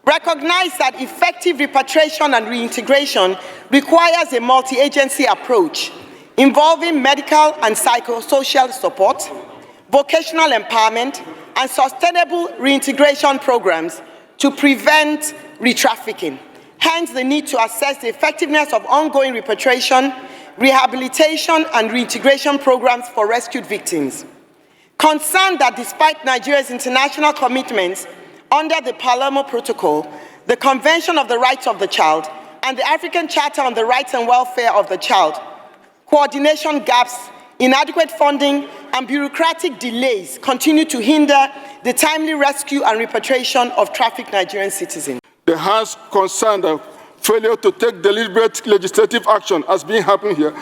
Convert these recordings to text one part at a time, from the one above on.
recognize that effective repatriation and reintegration requires a multi-agency approach involving medical and psychosocial support, vocational empowerment, and sustainable reintegration programs to prevent re-trafficking. Hence, the need to assess the effectiveness of ongoing repatriation, rehabilitation, and reintegration programs for rescued victims. Concerned that despite Nigeria's international commitments under the Palermo Protocol, the Convention of the Rights of the Child, and the African Charter on the Rights and Welfare of the Child, coordination gaps, inadequate funding, and bureaucratic delays continue to hinder the timely rescue and repatriation of trafficked Nigerian citizens. The House concerned that failure to take deliberate legislative action, as being happening here,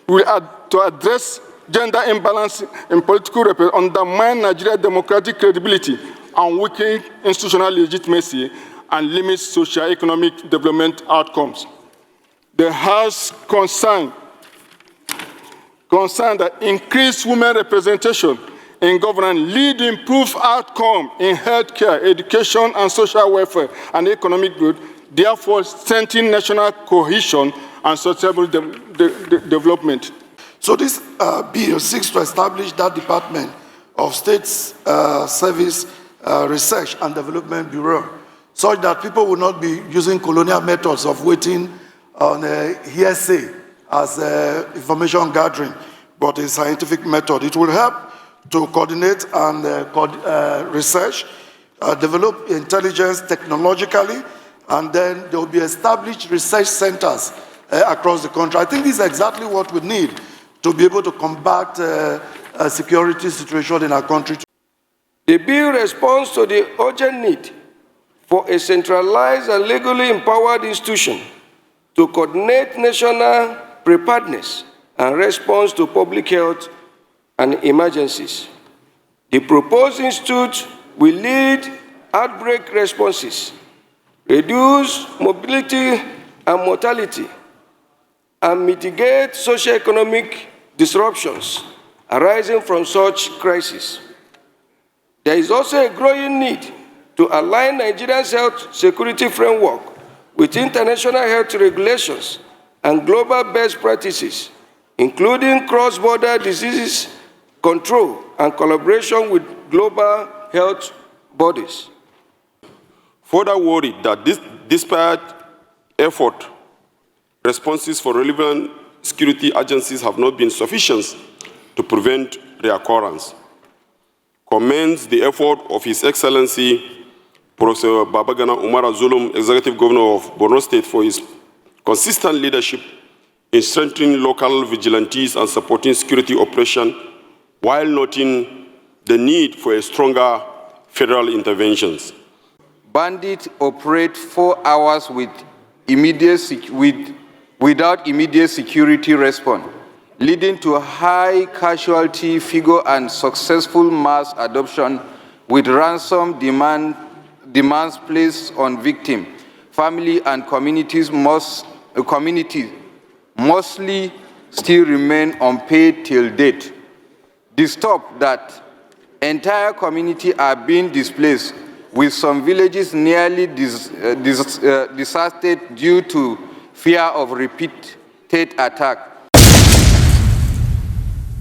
to address gender imbalance in political undermine Nigeria's democratic credibility and weaken institutional legitimacy and limit socio-economic development outcomes. The House concerned that increased women representation in governance lead to improved outcome in healthcare, education, and social welfare and economic growth, therefore strengthening national cohesion and sustainable development. So this bill seeks to establish that Department of State's Service Research and Development Bureau, such that people will not be using colonial methods of waiting on hearsay as information gathering, but a scientific method. It will help to coordinate and research, develop intelligence technologically, and then there will be established research centers across the country. I think this is exactly what we need to be able to combat a security situation in our country. The bill responds to the urgent need for a centralized and legally empowered institution to coordinate national preparedness and response to public health and emergencies. The proposed institute will lead outbreak responses, reduce mobility and mortality, and mitigate socio-economic disruptions arising from such crises. There is also a growing need to align Nigeria's health security framework with international health regulations and global best practices, including cross-border diseases control and collaboration with global health bodies. Further worried that despite effort, responses for relevant security agencies have not been sufficient to prevent reoccurrence. Commends the effort of His Excellency Professor Babagana Umar Zulum, Executive Governor of Borno State, for his consistent leadership in strengthening local vigilantes and supporting security operation, while noting the need for a stronger federal interventions. Bandits operate 4 hours without immediate security response, leading to a high casualty figure and successful mass adoption with ransom demands placed on victim, family, and communities mostly still remain unpaid till date. Disturbed that entire community are being displaced, with some villages nearly disastered due to fear of repeated attack.